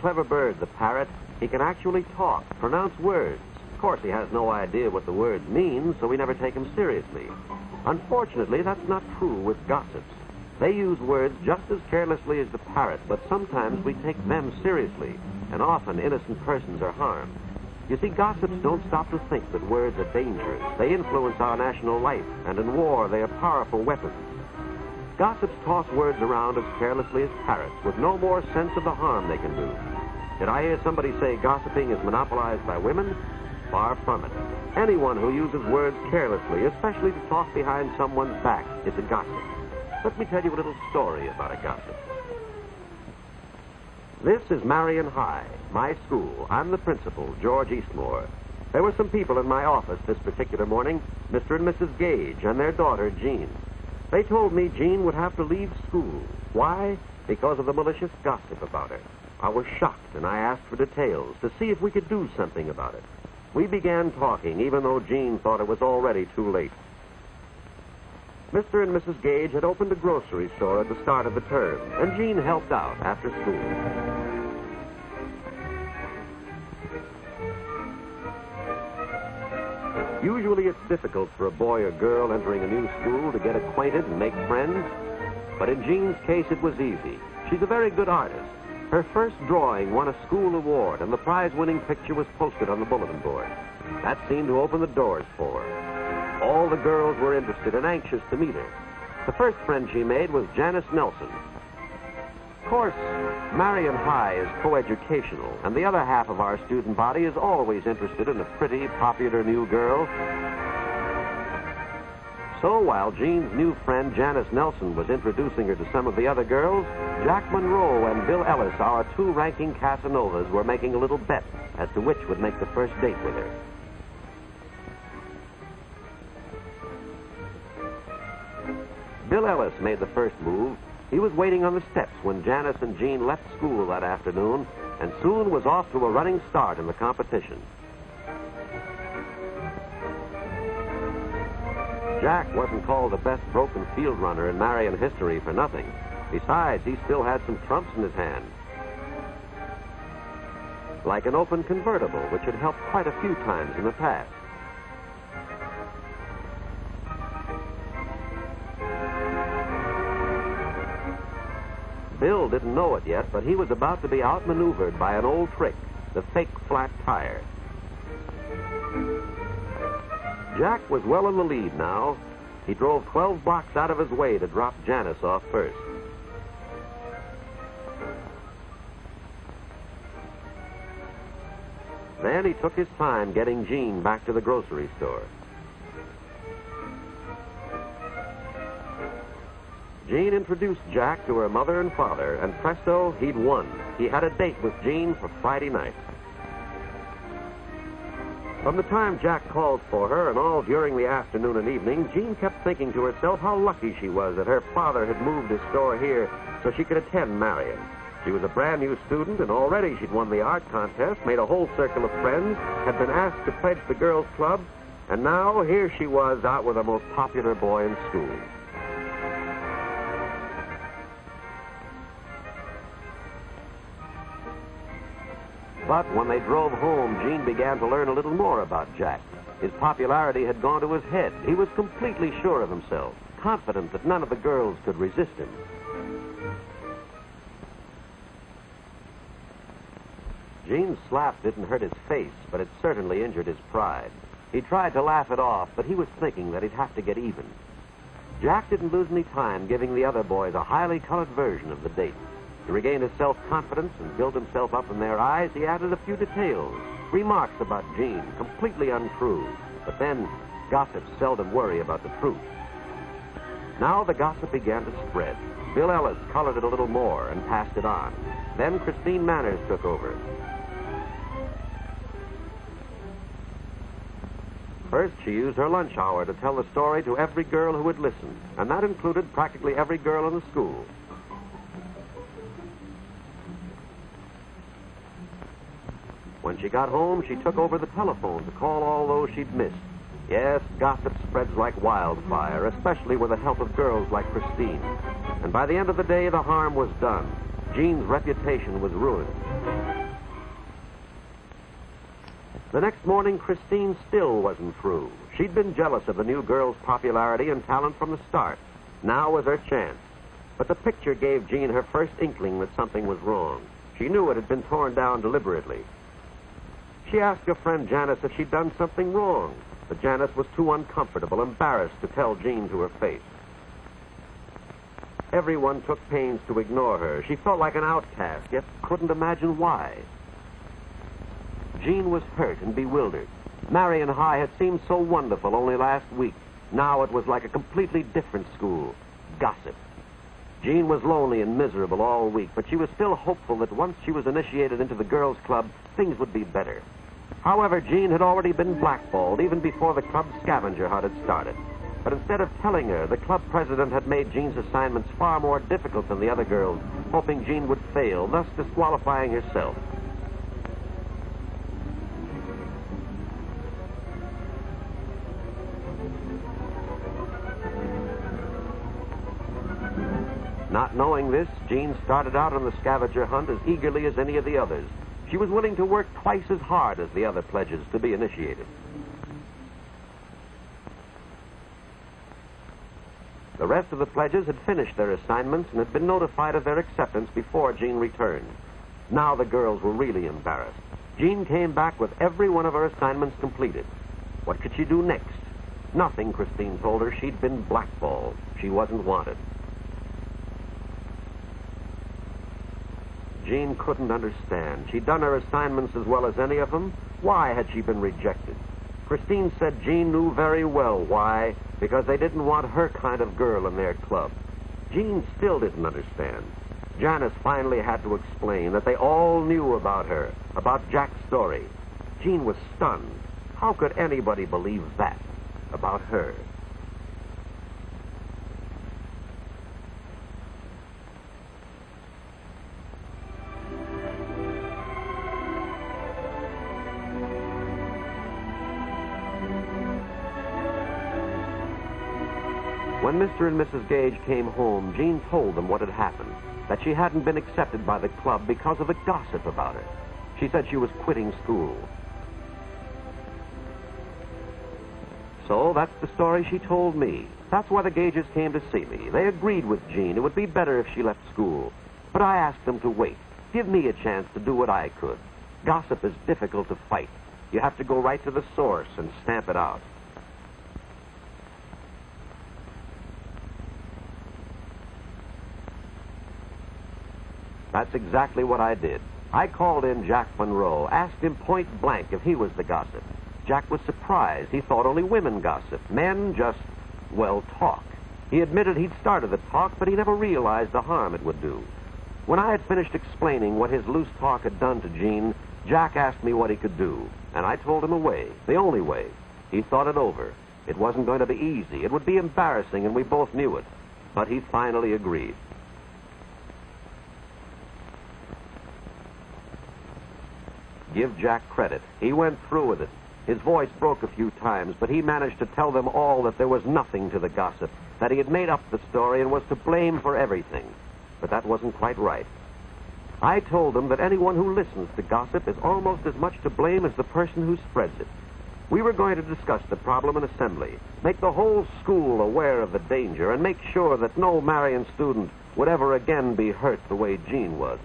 clever bird, the parrot. He can actually talk, pronounce words. Of course, he has no idea what the words mean, so we never take him seriously. Unfortunately, that's not true with gossips. They use words just as carelessly as the parrot, but sometimes we take them seriously, and often innocent persons are harmed. You see, gossips don't stop to think that words are dangerous. They influence our national life, and in war, they are powerful weapons. Gossips toss words around as carelessly as parrots, with no more sense of the harm they can do. Did I hear somebody say gossiping is monopolized by women? Far from it. Anyone who uses words carelessly, especially to talk behind someone's back, is a gossip. Let me tell you a little story about a gossip. This is Marion High, my school. I'm the principal, George Eastmore. There were some people in my office this particular morning, Mr. and Mrs. Gage and their daughter, Jean. They told me Jean would have to leave school. Why? Because of the malicious gossip about her. I was shocked, and I asked for details to see if we could do something about it. We began talking, even though Jean thought it was already too late. Mr. and Mrs. Gage had opened a grocery store at the start of the term, and Jean helped out after school. Usually it's difficult for a boy or girl entering a new school to get acquainted and make friends, but in Jean's case it was easy. She's a very good artist. Her first drawing won a school award, and the prize-winning picture was posted on the bulletin board. That seemed to open the doors for her. All the girls were interested and anxious to meet her. The first friend she made was Janice Nelson. Of course, Marion High is coeducational, and the other half of our student body is always interested in a pretty, popular new girl. So while Jean's new friend Janice Nelson was introducing her to some of the other girls, Jack Monroe and Bill Ellis, our two ranking Casanovas, were making a little bet as to which would make the first date with her. Bill Ellis made the first move. He was waiting on the steps when Janice and Jean left school that afternoon, and soon was off to a running start in the competition. Jack wasn't called the best broken field runner in Marion history for nothing. Besides, he still had some trumps in his hand. Like an open convertible, which had helped quite a few times in the past. Bill didn't know it yet, but he was about to be outmaneuvered by an old trick, the fake flat tire. Jack was well in the lead now. He drove 12 blocks out of his way to drop Janice off first. Then he took his time getting Jean back to the grocery store. Jean introduced Jack to her mother and father, and presto, he'd won. He had a date with Jean for Friday night. From the time Jack called for her and all during the afternoon and evening, Jean kept thinking to herself how lucky she was that her father had moved his store here so she could attend Marion. She was a brand new student, and already she'd won the art contest, made a whole circle of friends, had been asked to pledge the girls' club, and now here she was out with the most popular boy in school. But when they drove home, Jean began to learn a little more about Jack. His popularity had gone to his head. He was completely sure of himself, confident that none of the girls could resist him. Jean's slap didn't hurt his face, but it certainly injured his pride. He tried to laugh it off, but he was thinking that he'd have to get even. Jack didn't lose any time giving the other boys a highly colored version of the date. To regain his self-confidence and build himself up in their eyes, he added a few details, remarks about Jean, completely untrue. But then, gossips seldom worry about the truth. Now the gossip began to spread. Bill Ellis colored it a little more and passed it on. Then Christine Manners took over. First, she used her lunch hour to tell the story to every girl who would listen, and that included practically every girl in the school. When she got home, she took over the telephone to call all those she'd missed. Yes, gossip spreads like wildfire, especially with the help of girls like Christine. And by the end of the day, the harm was done. Jean's reputation was ruined. The next morning, Christine still wasn't through. She'd been jealous of the new girl's popularity and talent from the start. Now was her chance. But the picture gave Jean her first inkling that something was wrong. She knew it had been torn down deliberately. She asked her friend Janice if she'd done something wrong, but Janice was too uncomfortable, embarrassed to tell Jean to her face. Everyone took pains to ignore her. She felt like an outcast, yet couldn't imagine why. Jean was hurt and bewildered. Marion High had seemed so wonderful only last week. Now it was like a completely different school. Gossip. Jean was lonely and miserable all week, but she was still hopeful that once she was initiated into the girls' club, things would be better. However, Jean had already been blackballed even before the club's scavenger hunt had started. But instead of telling her, the club president had made Jean's assignments far more difficult than the other girls, hoping Jean would fail, thus disqualifying herself. Not knowing this, Jean started out on the scavenger hunt as eagerly as any of the others. She was willing to work twice as hard as the other pledges to be initiated. The rest of the pledges had finished their assignments and had been notified of their acceptance before Jean returned. Now the girls were really embarrassed. Jean came back with every one of her assignments completed. What could she do next? Nothing, Christine told her. She'd been blackballed. She wasn't wanted. Jean couldn't understand. She'd done her assignments as well as any of them. Why had she been rejected? Christine said Jean knew very well why, because they didn't want her kind of girl in their club. Jean still didn't understand. Janice finally had to explain that they all knew about her, about Jack's story. Jean was stunned. How could anybody believe that about her? When Mr. and Mrs. Gage came home, Jean told them what had happened, that she hadn't been accepted by the club because of the gossip about her. She said she was quitting school. So that's the story she told me. That's why the Gages came to see me. They agreed with Jean. It would be better if she left school. But I asked them to wait. Give me a chance to do what I could. Gossip is difficult to fight. You have to go right to the source and stamp it out. That's exactly what I did. I called in Jack Monroe, asked him point blank if he was the gossip. Jack was surprised. He thought only women gossiped. Men just, well, talk. He admitted he'd started the talk, but he never realized the harm it would do. When I had finished explaining what his loose talk had done to Jean, Jack asked me what he could do, and I told him a way, the only way. He thought it over. It wasn't going to be easy. It would be embarrassing, and we both knew it. But he finally agreed. Give Jack credit. He went through with it. His voice broke a few times, but he managed to tell them all that there was nothing to the gossip, that he had made up the story and was to blame for everything. But that wasn't quite right. I told them that anyone who listens to gossip is almost as much to blame as the person who spreads it. We were going to discuss the problem in assembly, make the whole school aware of the danger, and make sure that no Marion student would ever again be hurt the way Jean was.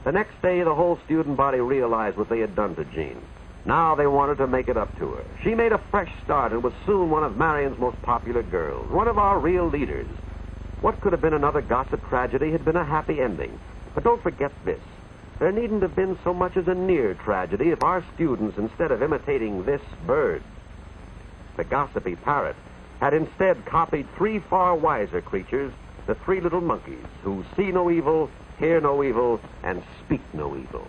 The next day, the whole student body realized what they had done to Jean. Now they wanted to make it up to her. She made a fresh start and was soon one of Marion's most popular girls, one of our real leaders. What could have been another gossip tragedy had been a happy ending. But don't forget this. There needn't have been so much as a near tragedy if our students, instead of imitating this bird, the gossipy parrot, had instead copied three far wiser creatures, the three little monkeys, who see no evil, hear no evil, and speak no evil.